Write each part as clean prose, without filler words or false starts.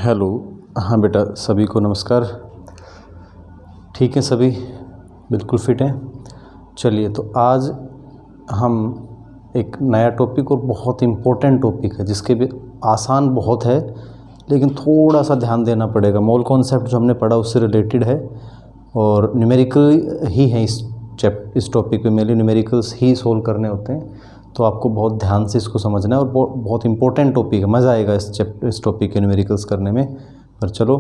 Hello. हाँ बेटा, सभी को नमस्कार। ठीक है, सभी बिल्कुल फिट हैं। चलिए, तो आज हम एक नया टॉपिक और बहुत इम्पोर्टेंट टॉपिक है जिसके भी आसान बहुत है लेकिन थोड़ा सा ध्यान देना पड़ेगा। मोल कॉन्सेप्ट जो हमने पढ़ा उससे रिलेटेड है और न्यूमेरिकल ही है इस टॉपिक पे। मेनली न्यूमेरिकल्स ही सोल्व करने होते हैं, तो आपको बहुत ध्यान से इसको समझना है और बहुत इंपॉर्टेंट टॉपिक है। मज़ा आएगा इस टॉपिक के न्यूमेरिकल्स करने में। पर चलो,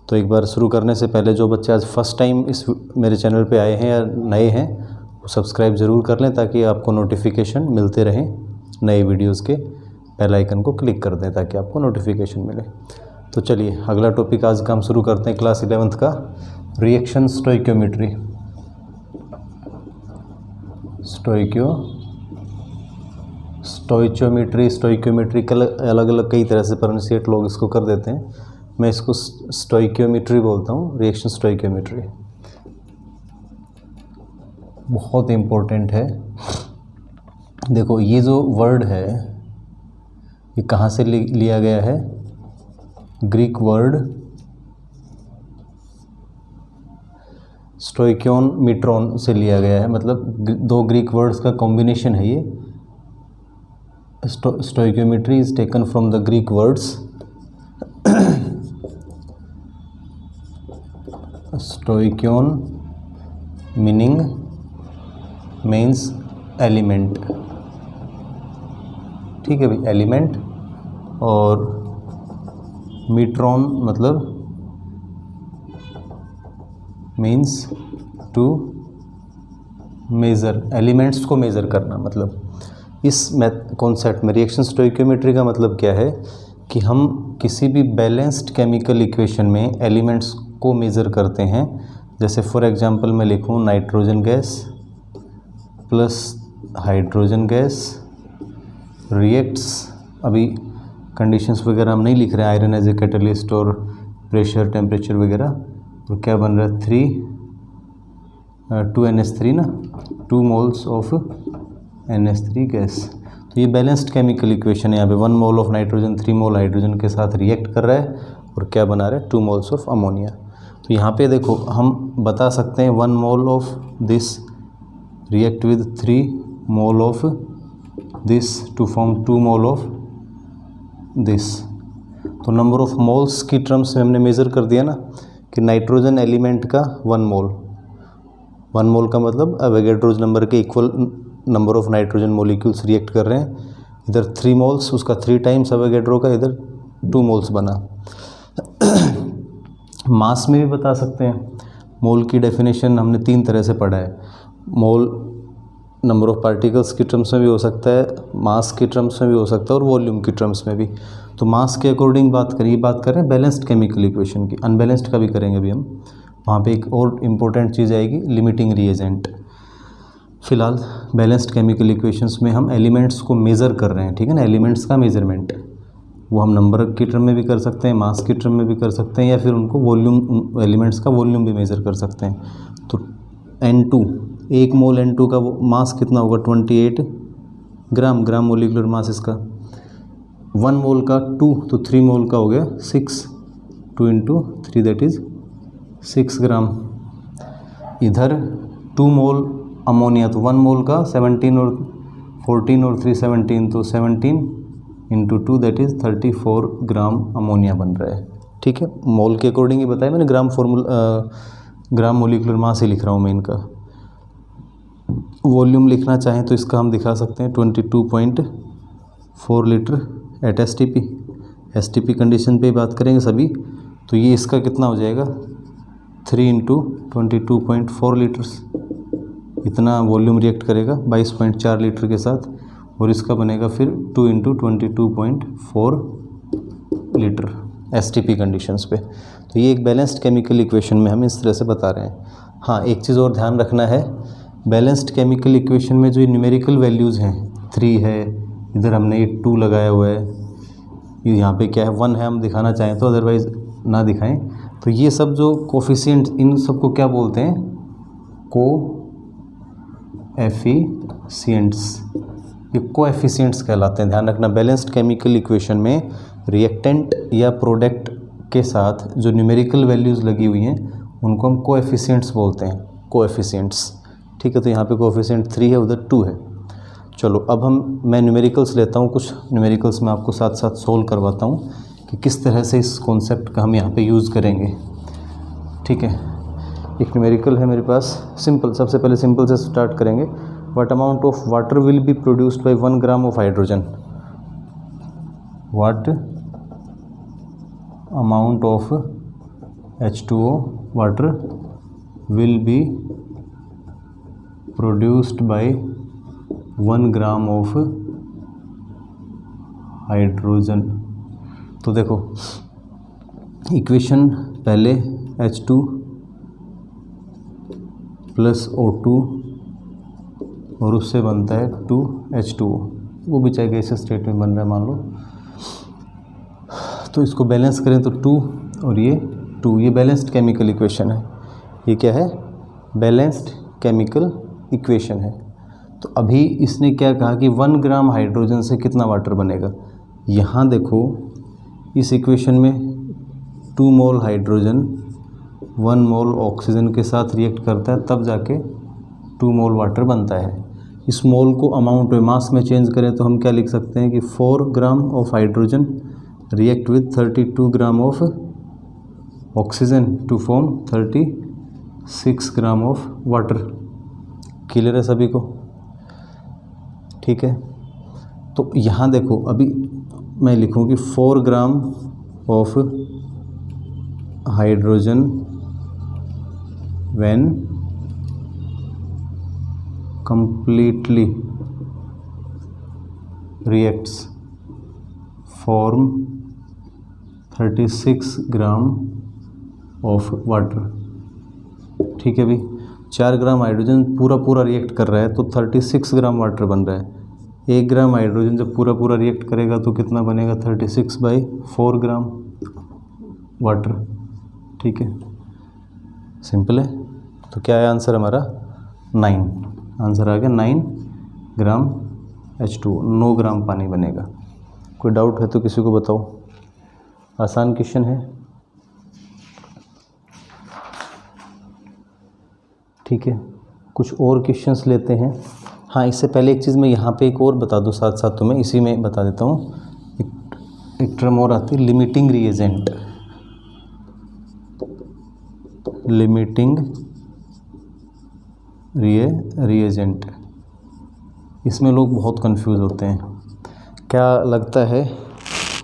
तो एक बार शुरू करने से पहले जो बच्चे आज फर्स्ट टाइम इस मेरे चैनल पे आए हैं या नए हैं वो सब्सक्राइब ज़रूर कर लें ताकि आपको नोटिफिकेशन मिलते रहें नए वीडियोज़ के। बेल आइकन को क्लिक कर दें ताकि आपको नोटिफिकेशन मिले। तो चलिए, अगला टॉपिक आज का हम शुरू करते हैं क्लास 11th का, रिएक्शन स्टोइकियोमेट्री। स्टोइकियोमेट्री का अलग अलग कई तरह से प्रोनाउंसिएट लोग इसको कर देते हैं। मैं इसको स्टोइकियोमेट्री बोलता हूँ, रिएक्शन स्टोइकियोमेट्री। बहुत इम्पोर्टेंट है। देखो, ये जो वर्ड है ये कहाँ से लिया गया है? ग्रीक वर्ड स्टोइकियोन मीट्रॉन से लिया गया है। मतलब दो ग्रीक वर्ड्स का कॉम्बिनेशन है ये। Stoichiometry is taken from the Greek words stoicheion means element. ठीक है भाई, एलिमेंट। और मीट्रॉन मतलब मीन्स टू मेज़र, एलिमेंट्स को मेज़र करना। मतलब इस कॉन्सेप्ट में रिएक्शन स्टोइकियोमेट्री का मतलब क्या है कि हम किसी भी बैलेंस्ड केमिकल इक्वेशन में एलिमेंट्स को मेज़र करते हैं। जैसे फॉर एग्जांपल मैं लिखूँ nitrogen gas plus hydrogen gas reacts, अभी कंडीशंस वगैरह हम नहीं लिख रहे हैं, आयरन एज ए कैटलिस्ट और प्रेशर टेम्परेचर वगैरह। और क्या बन रहा है? 2NH3 ना, 2 मोल्स ऑफ NH3 गैस। तो ये बैलेंस्ड केमिकल इक्वेशन है। यहाँ पे 1 mole of nitrogen 3 mole hydrogen के साथ रिएक्ट कर रहा है और क्या बना रहा है? 2 मोल्स ऑफ अमोनिया। तो यहाँ पे देखो, हम बता सकते हैं 1 mole of this react with 3 mole of this to form 2 mole of this. तो नंबर ऑफ मोल्स की टर्म्स में हमने मेज़र कर दिया ना कि नाइट्रोजन एलिमेंट का 1 मोल का मतलब अवोगाड्रोस नंबर के equal number of nitrogen molecules react कर रहे हैं। इधर 3 मोल्स, उसका 3 टाइम्स अवोगाड्रो का, इधर 2 मोल्स बना। मास में भी बता सकते हैं। मोल की डेफिनेशन हमने 3 तरह से पढ़ा है। मोल नंबर ऑफ पार्टिकल्स की टर्म्स में भी हो सकता है, मास की टर्म्स में भी हो सकता है और वॉल्यूम की टर्म्स में भी। तो मास के अकॉर्डिंग बात कर रहे हैं बैलेंस्ड केमिकल इक्वेशन की। अनबैलेंस्ड का भी करेंगे अभी हम। वहाँ पे एक और इम्पोर्टेंट चीज़ आएगी, लिमिटिंग रिएजेंट। फिलहाल बैलेंस्ड केमिकल इक्वेशंस में हम एलिमेंट्स को मेज़र कर रहे हैं, ठीक है ना। एलिमेंट्स का मेजरमेंट वो हम नंबर की टर्म में भी कर सकते हैं, मास की टर्म में भी कर सकते हैं, या फिर उनको वॉल्यूम, एलिमेंट्स का वॉल्यूम भी मेज़र कर सकते हैं। तो N2, 1 मोल N2 का वो मास कितना होगा? 28 ग्राम मोलिकुलर मास इसका। 1 मोल का 2, तो 3 मोल का हो गया 6, 2 × 3 दैट इज़ 6 ग्राम। इधर 2 मोल अमोनिया, तो 1 मोल का 17 और 14 और 3 17, तो 17 × 2 दैट इज़ 34 ग्राम अमोनिया बन रहा है। ठीक है, मोल के अकॉर्डिंग ही बताया मैंने। ग्राम मोलिकुलर मास ही लिख रहा हूँ मैं इनका। वॉल्यूम लिखना चाहें तो इसका हम दिखा सकते हैं 22.4 लीटर एट STP कंडीशन पे बात करेंगे सभी। तो ये इसका कितना हो जाएगा? 3 × 22.4 लीटर्स, इतना वॉल्यूम रिएक्ट करेगा 22.4 लीटर के साथ। और इसका बनेगा फिर 2 × 22.4 लीटर STP कंडीशंस पे। तो ये एक बैलेंस्ड केमिकल इक्वेशन में हम इस तरह से बता रहे हैं। हाँ, एक चीज़ और ध्यान रखना है, बैलेंस्ड केमिकल इक्वेशन में जो ये न्यूमेरिकल वैल्यूज़ हैं, 3 है, इधर हमने ये 2 लगाया हुआ है, यहाँ पे क्या है 1 है, हम दिखाना चाहें तो, अदरवाइज़ ना दिखाएं। तो ये सब जो कोफिशिएंट, इन सबको क्या बोलते हैं? कोएफिशिएंट्स। ये कोएफिशिएंट्स कहलाते हैं। ध्यान रखना, बैलेंस्ड केमिकल इक्वेशन में रिएक्टेंट या प्रोडक्ट के साथ जो न्यूमेरिकल वैल्यूज़ लगी हुई हैं उनको हम कोएफिशिएंट्स बोलते हैं, कोएफिशिएंट्स। ठीक है, तो यहाँ पे कोएफिशिएंट 3 है, उधर 2 है। चलो अब मैं न्यूमेरिकल्स लेता हूँ, कुछ न्यूमेरिकल्स मैं आपको साथ साथ सोल्व करवाता हूँ कि किस तरह से इस कॉन्सेप्ट का हम यहाँ पे यूज़ करेंगे। ठीक है, एक न्यूमेरिकल है मेरे पास, सिंपल, सबसे पहले सिंपल से स्टार्ट करेंगे। What amount of water will be produced by 1 gram of hydrogen. What amount of H2O water will be produced by 1 gram of hydrogen. तो देखो इक्वेशन पहले H2 प्लस O2 और उससे बनता है 2H2O, वो भी चाहे गैसियस स्टेट में बन रहा है मान लो। तो इसको बैलेंस करें तो 2 और ये 2, ये बैलेंस्ड केमिकल इक्वेशन है। ये क्या है? बैलेंस्ड केमिकल इक्वेशन है। तो अभी इसने क्या कहा कि 1 ग्राम हाइड्रोजन से कितना वाटर बनेगा। यहाँ देखो इस इक्वेशन में 2 मोल हाइड्रोजन 1 मोल ऑक्सीजन के साथ रिएक्ट करता है, तब जाके 2 मोल वाटर बनता है। इस मोल को अमाउंट में, मास में चेंज करें तो हम क्या लिख सकते हैं कि 4 gram of hydrogen react with 32 gram of oxygen to form 36 gram of water. Clear है सभी को? ठीक है, तो यहाँ देखो अभी मैं लिखूँ कि 4 gram of hydrogen when completely reacts form 36 gram of water. ठीक है भाई, 4 ग्राम हाइड्रोजन पूरा रिएक्ट कर रहा है तो 36 ग्राम वाटर बन रहा है। 1 ग्राम हाइड्रोजन जब पूरा रिएक्ट करेगा तो कितना बनेगा? 36/4 ग्राम वाटर। ठीक है, सिंपल है। तो क्या है आंसर हमारा? 9। आंसर आ गया 9 ग्राम H2O, 9 ग्राम पानी बनेगा। कोई डाउट है तो किसी को बताओ, आसान क्वेश्चन है। ठीक है, कुछ और क्वेश्चंस लेते हैं। हाँ, इससे पहले एक चीज़ मैं यहाँ पे एक और बता दूँ, साथ साथ तुम्हें इसी में बता देता हूँ। एक टर्म और आती है, लिमिटिंग रिएजेंट। लिमिटिंग रिएजेंट, इसमें लोग बहुत कंफ्यूज होते हैं। क्या लगता है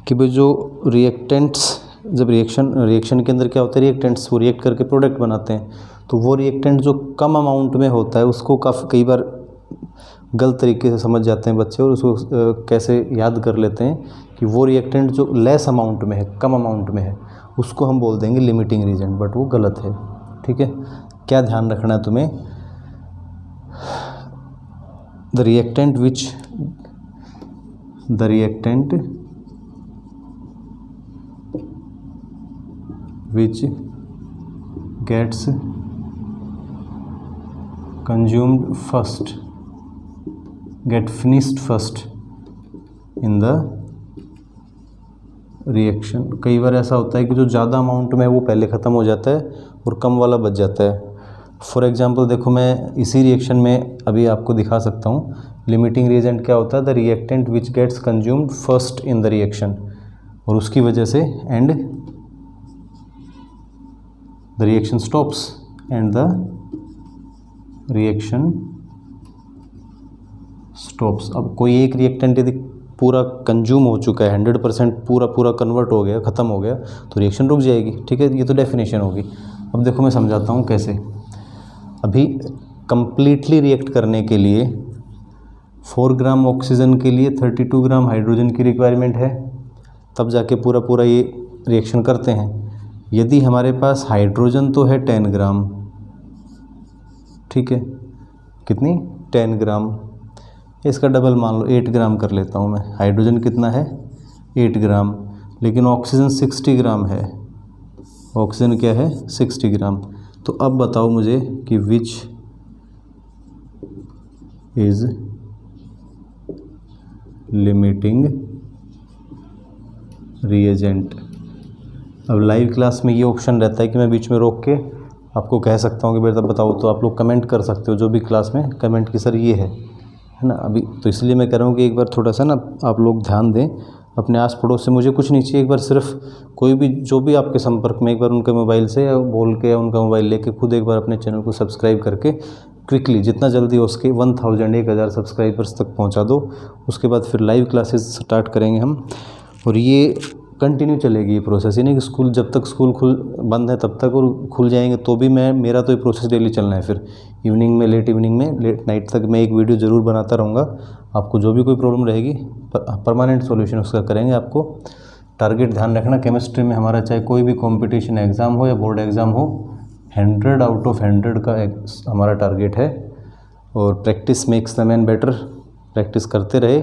कि भाई जो रिएक्टेंट्स, जब रिएक्शन के अंदर क्या होता है, रिएक्टेंट्स वो रिएक्ट करके प्रोडक्ट बनाते हैं, तो वो रिएक्टेंट जो कम अमाउंट में होता है उसको कई बार गलत तरीके से समझ जाते हैं बच्चे, और उसको कैसे याद कर लेते हैं कि वो रिएक्टेंट जो लेस अमाउंट में है, कम अमाउंट में है, उसको हम बोल देंगे लिमिटिंग रिएजेंट, बट वो गलत है। ठीक है, क्या ध्यान रखना है तुम्हें? The reactant which gets consumed first, get finished first in the reaction। कई बार ऐसा होता है कि जो ज़्यादा अमाउंट में है वो पहले ख़त्म हो जाता है और कम वाला बच जाता है। फॉर एग्जांपल देखो, मैं इसी रिएक्शन में अभी आपको दिखा सकता हूँ। लिमिटिंग रिएजेंट क्या होता है? The reactant which gets consumed first in the reaction, और उसकी वजह से and the reaction stops and the reaction stops. अब कोई एक रिएक्टेंट यदि पूरा कंज्यूम हो चुका है, 100% पूरा कन्वर्ट हो गया, ख़त्म हो गया, तो रिएक्शन रुक जाएगी। ठीक है, ये तो डेफिनेशन होगी। अब देखो मैं समझाता हूँ कैसे। अभी कंप्लीटली रिएक्ट करने के लिए 4 ग्राम ऑक्सीजन के लिए 32 ग्राम हाइड्रोजन की रिक्वायरमेंट है, तब जाके पूरा ये रिएक्शन करते हैं। यदि हमारे पास हाइड्रोजन तो है 10 ग्राम, ठीक है, कितनी? 10 ग्राम, इसका डबल मान लो 8 ग्राम कर लेता हूँ मैं। हाइड्रोजन कितना है? 8 ग्राम, लेकिन ऑक्सीजन 60 ग्राम है। ऑक्सीजन क्या है? 60 ग्राम। तो अब बताओ मुझे कि विच इज़ लिमिटिंग रिएजेंट। अब लाइव क्लास में ये ऑप्शन रहता है कि मैं बीच में रोक के आपको कह सकता हूँ कि बेटा बताओ, तो आप लोग कमेंट कर सकते हो जो भी क्लास में कमेंट की सर ये है ना। अभी तो इसलिए मैं कह रहा हूँ कि एक बार थोड़ा सा ना आप लोग ध्यान दें अपने आस पड़ोस से। मुझे कुछ नहीं चाहिए, एक बार सिर्फ कोई भी जो भी आपके संपर्क में, एक बार उनके मोबाइल से या बोल के या उनका मोबाइल लेके खुद एक बार अपने चैनल को सब्सक्राइब करके क्विकली जितना जल्दी हो उसके 1000 सब्सक्राइबर्स तक पहुंचा दो। उसके बाद फिर लाइव क्लासेस स्टार्ट करेंगे हम, और ये कंटिन्यू चलेगी ये प्रोसेस। ये नहीं कि स्कूल जब तक स्कूल बंद है तब तक, और खुल जाएंगे तो भी मेरा तो ये प्रोसेस डेली चलना है। फिर इवनिंग में, लेट इवनिंग में, लेट नाइट तक मैं एक वीडियो ज़रूर बनाता रहूँगा। आपको जो भी कोई प्रॉब्लम रहेगी परमानेंट सॉल्यूशन उसका करेंगे। आपको टारगेट ध्यान रखना, केमिस्ट्री में हमारा चाहे कोई भी कॉम्पिटिशन एग्ज़ाम हो या बोर्ड एग्ज़ाम हो, 100 आउट ऑफ 100 का हमारा टारगेट है। और practice makes the man better, practice करते रहे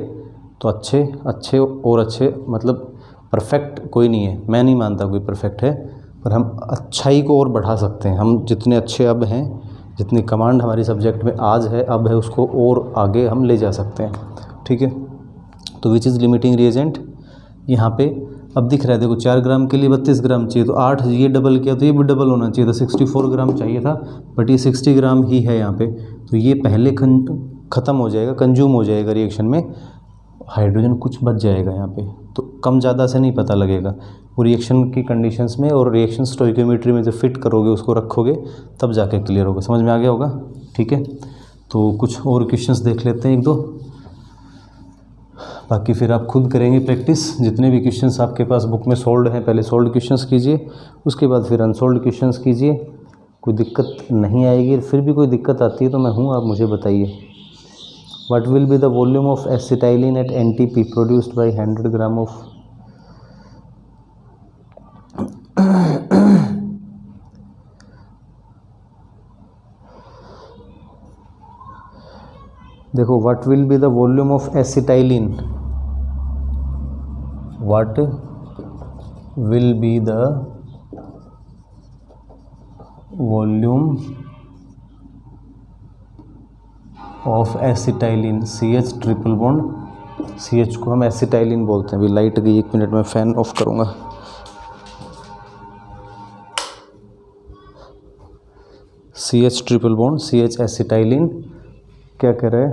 तो अच्छे और अच्छे, मतलब परफेक्ट कोई नहीं है, मैं नहीं मानता कोई परफेक्ट है, पर हम अच्छाई को और बढ़ा सकते हैं। हम जितने अच्छे अब हैं, जितनी कमांड हमारी सब्जेक्ट में आज है, अब है, उसको और आगे हम ले जा सकते हैं। ठीक है, तो विच इज़ लिमिटिंग रिएजेंट यहाँ पे अब दिख रहा है, देखो 4 ग्राम के लिए 32 ग्राम चाहिए, तो 8 ये डबल किया तो ये भी डबल होना चाहिए था, 64 ग्राम चाहिए था, बट ये 60 ग्राम ही है यहाँ पे। तो ये पहले ख़त्म हो जाएगा, कंज्यूम हो जाएगा रिएक्शन में, हाइड्रोजन कुछ बच जाएगा यहाँ पे। तो कम ज़्यादा से नहीं पता लगेगा, वो रिएक्शन की कंडीशंस में और रिएक्शन स्टोइकियोमेट्री में जब फिट करोगे, उसको रखोगे, तब जाके क्लियर होगा। समझ में आ गया होगा? ठीक है, तो कुछ और क्वेश्चंस देख लेते हैं 1-2, बाकी फिर आप खुद करेंगे प्रैक्टिस। जितने भी क्वेश्चंस आपके पास बुक में सोल्ड हैं, पहले सोल्ड क्वेश्चंस कीजिए, उसके बाद फिर अनसोल्ड क्वेश्चंस कीजिए। कोई दिक्कत नहीं आएगी, फिर भी कोई दिक्कत आती है तो मैं हूँ, आप मुझे बताइए। What will be the volume of acetylene at NTP produced by 100 gram of देखो, what will be the volume of acetylene, what will be the volume of acetylene, CH triple bond, CH को हम acetylene बोलते हैं। अभी light गई, 1 minute में fan off करूँगा। CH triple bond, CH acetylene, क्या कह रहा है,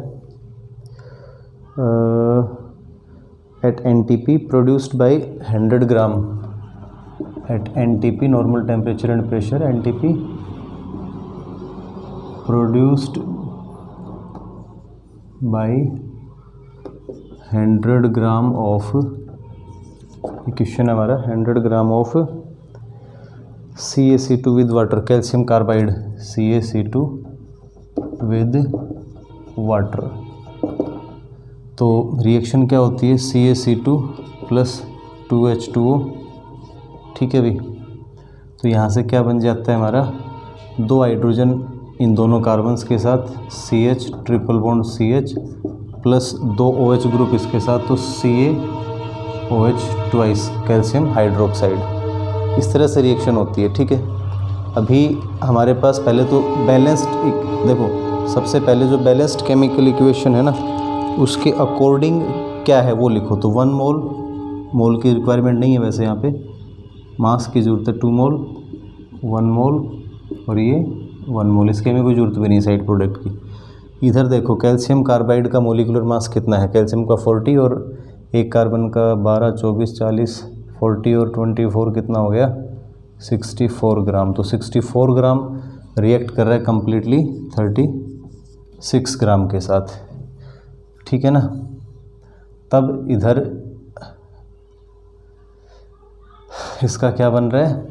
at NTP produced by 100 gram, at NTP normal temperature and pressure, NTP produced by 100 gram of, question हमारा 100 gram of CaC2 with water, calcium carbide, CaC2 with water. तो reaction क्या होती है, CaC2 plus 2H2O। ठीक है भाई, तो यहाँ से क्या बन जाता है हमारा, 2 हाइड्रोजन इन दोनों कार्बन्स के साथ, CH triple bond CH plus 2 OH group इसके साथ, तो CaOH ट्वाइस कैल्शियम हाइड्रोक्साइड। इस तरह से रिएक्शन होती है। ठीक है, अभी हमारे पास पहले तो बैलेंस्ड, देखो सबसे पहले जो बैलेंस्ड केमिकल इक्वेशन है ना, उसके अकॉर्डिंग क्या है वो लिखो। तो 1 मोल की रिक्वायरमेंट नहीं है वैसे, यहाँ पे मास की ज़रूरत है 2 मोल, 1 मोल और ये 1 मोल, इसके में कोई ज़रूरत भी नहीं साइड प्रोडक्ट की। इधर देखो कैल्शियम कार्बाइड का मोलिकुलर मास कितना है, कैल्शियम का 40 और एक कार्बन का 12, 24, 40, 40 और 24 कितना हो गया, 64 ग्राम। तो 64 ग्राम रिएक्ट कर रहा है कम्प्लीटली 36 ग्राम के साथ। ठीक है ना, तब इधर इसका क्या बन रहा है,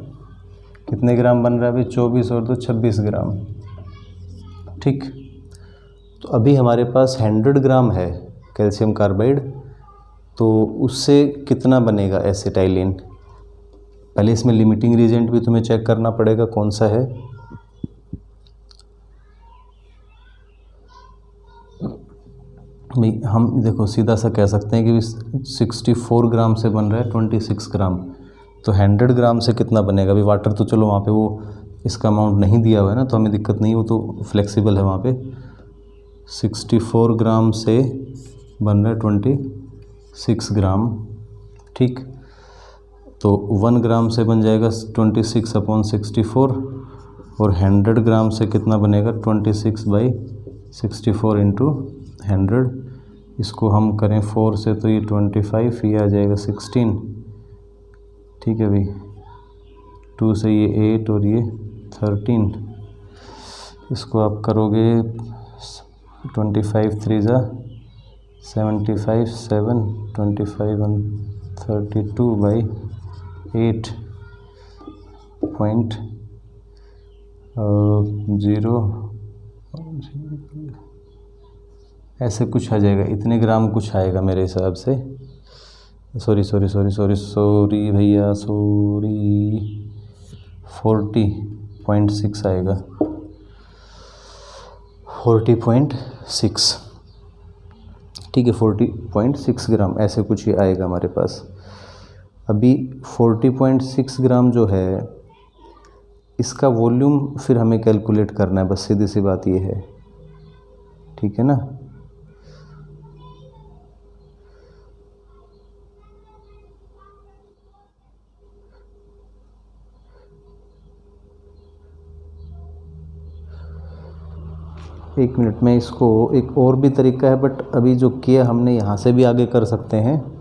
कितने ग्राम बन रहा है अभी, 24 और 2 26 ग्राम। ठीक, तो अभी हमारे पास 100 ग्राम है कैल्शियम कार्बाइड, तो उससे कितना बनेगा एसिटाइलिन। पहले इसमें लिमिटिंग रिएजेंट भी तुम्हें चेक करना पड़ेगा कौन सा है। भाई हम देखो सीधा सा कह सकते हैं कि 64 ग्राम से बन रहा है 26 ग्राम, तो 100 ग्राम से कितना बनेगा। अभी वाटर तो चलो वहाँ पे वो इसका अमाउंट नहीं दिया हुआ है ना, तो हमें दिक्कत नहीं, वो तो फ्लेक्सिबल है वहाँ पे। 64 ग्राम से बन रहा है 26 ग्राम। ठीक, तो 1 ग्राम से बन जाएगा 26/64 और 100 ग्राम से कितना बनेगा 26/64 इंटू 100। इसको हम करें 4 से तो ये 25, ये आ जाएगा 16, ठीक है भाई। 2 से ये 8 और ये 13। इसको आप करोगे 25 3 ज़ा 75, 7 25 1 32/8.0 ऐसे कुछ आ जाएगा, इतने ग्राम कुछ आएगा मेरे हिसाब से। सॉरी भैया, 40.6 आएगा, 40.6, ठीक है। 40.6 ग्राम ऐसे कुछ ही आएगा हमारे पास। अभी 40.6 ग्राम जो है इसका वॉल्यूम फिर हमें कैलकुलेट करना है, बस सीधी सी बात ये है, ठीक है ना। एक मिनट में इसको, एक और भी तरीका है बट अभी जो किया हमने यहाँ से भी आगे कर सकते हैं,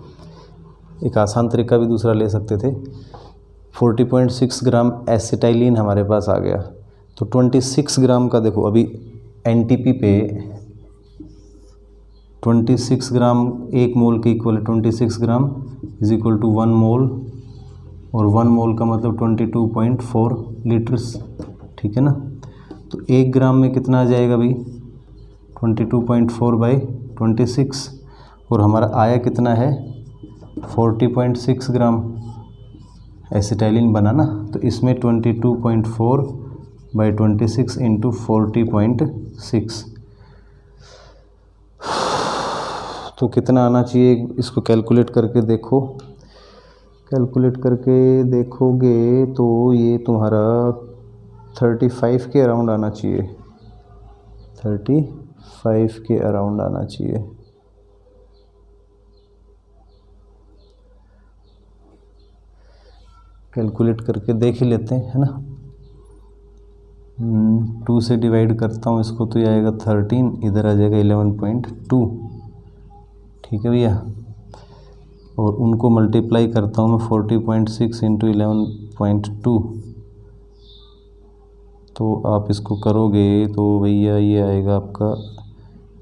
एक आसान तरीका भी दूसरा ले सकते थे। 40.6 ग्राम एसिटाइलिन हमारे पास आ गया, तो 26 ग्राम का देखो अभी एनटीपी पे 26 ग्राम 1 मोल के इक्वल है, 26 ग्राम इज इक्वल टू 1 मोल, और 1 मोल का मतलब 22.4 लीटर्स, ठीक है ना। तो 1 ग्राम में कितना आ जाएगा भाई 22.4/26, और हमारा आया कितना है 40.6 ग्राम एसिटाइलिन बना ना। तो इसमें 22.4/26 इंटू 40.6 तो कितना आना चाहिए, इसको कैलकुलेट करके देखो। कैलकुलेट करके देखोगे तो ये तुम्हारा 35 के अराउंड आना चाहिए, 35 के अराउंड आना चाहिए। कैलकुलेट करके देख ही लेते हैं, है ना। 2 से डिवाइड करता हूँ इसको तो ये आएगा 13, इधर आ जाएगा 11.2, ठीक है भैया। और उनको मल्टीप्लाई करता हूँ मैं 40.6 इंटू 11.2, तो आप इसको करोगे तो भैया ये आएगा आपका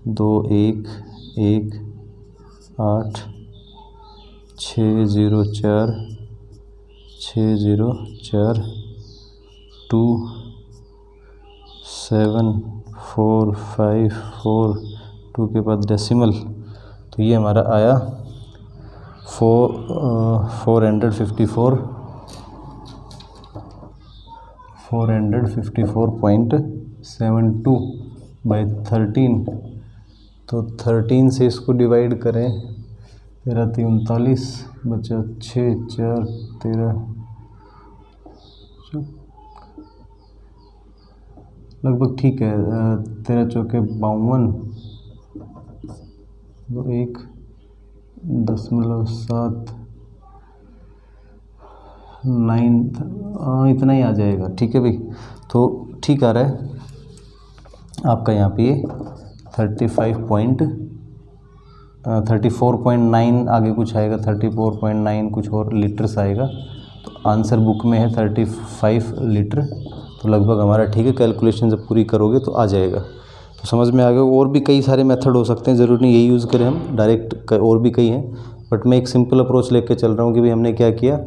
2118 604 2 के बाद डेसिमल, तो ये हमारा आया 454.72/13। तो 13 से इसको डिवाइड करें, 13 3 39 बचा 6 4 13 लगभग ठीक है। 13 चौके 52, 1.7 इतना ही आ जाएगा, ठीक है भाई। तो ठीक आ रहा है आपका यहाँ पे 34.9 आगे कुछ आएगा, 34.9 कुछ और लीटर्स आएगा। तो आंसर बुक में है 35 लीटर, तो लगभग हमारा ठीक है। कैलकुलेशन जब पूरी करोगे तो आ जाएगा, तो समझ में आ गया। और भी कई सारे मेथड हो सकते हैं, ज़रूरी नहीं यही यूज़ करें हम डायरेक्ट, और भी कई हैं, बट मैं एक सिंपल अप्रोच लेके चल रहा हूँ कि भाई हमने क्या किया,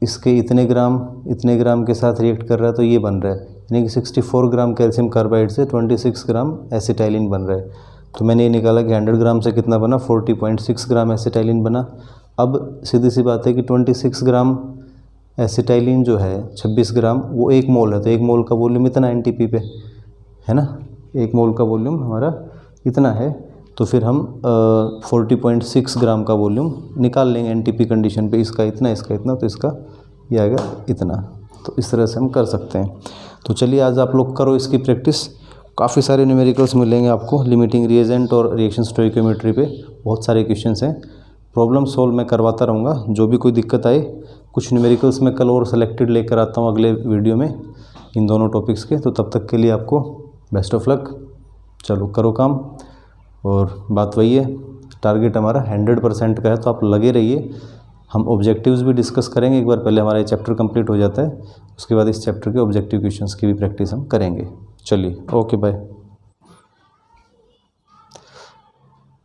इसके इतने ग्राम के साथ रिएक्ट कर रहा है तो ये बन रहा है, यानी कि 64 ग्राम कैल्शियम कार्बाइड से 26 ग्राम एसिटाइलिन बन रहा है। तो मैंने ये निकाला कि 100 ग्राम से कितना बना, 40.6 ग्राम एसिटाइलिन बना। अब सीधी सी बात है कि 26 ग्राम एसिटाइलिन जो है 26 ग्राम वो 1 मोल है, तो 1 मोल का वॉल्यूम इतना एनटीपी पे है ना, 1 मोल का वॉल्यूम हमारा इतना है। तो फिर हम 40.6 ग्राम का वॉल्यूम निकाल लेंगे एनटीपी कंडीशन पे, इसका इतना, तो इसका ये आएगा इतना। तो इस तरह से हम कर सकते हैं। तो चलिए आज आप लोग करो इसकी प्रैक्टिस, काफ़ी सारे न्यूमेरिकल्स मिलेंगे आपको लिमिटिंग रिएजेंट और रिएक्शन स्टोइकियोमेट्री पे, बहुत सारे क्वेश्चंस हैं। प्रॉब्लम सॉल्व मैं करवाता रहूँगा। जो भी कोई दिक्कत आए, कुछ न्यूमेरिकल्स में कल और सेलेक्टेड लेकर आता हूँ अगले वीडियो में इन दोनों टॉपिक्स के। तो तब तक के लिए आपको बेस्ट ऑफ लक। चलो करो काम। और बात वही है, टारगेट हमारा 100% का है, तो आप लगे रहिए। हम ऑब्जेक्टिव्स भी डिस्कस करेंगे एक बार, पहले हमारा ये चैप्टर कंप्लीट हो जाता है, उसके बाद इस चैप्टर के ऑब्जेक्टिव क्वेश्चंस की भी प्रैक्टिस हम करेंगे। चलिए, ओके बाय।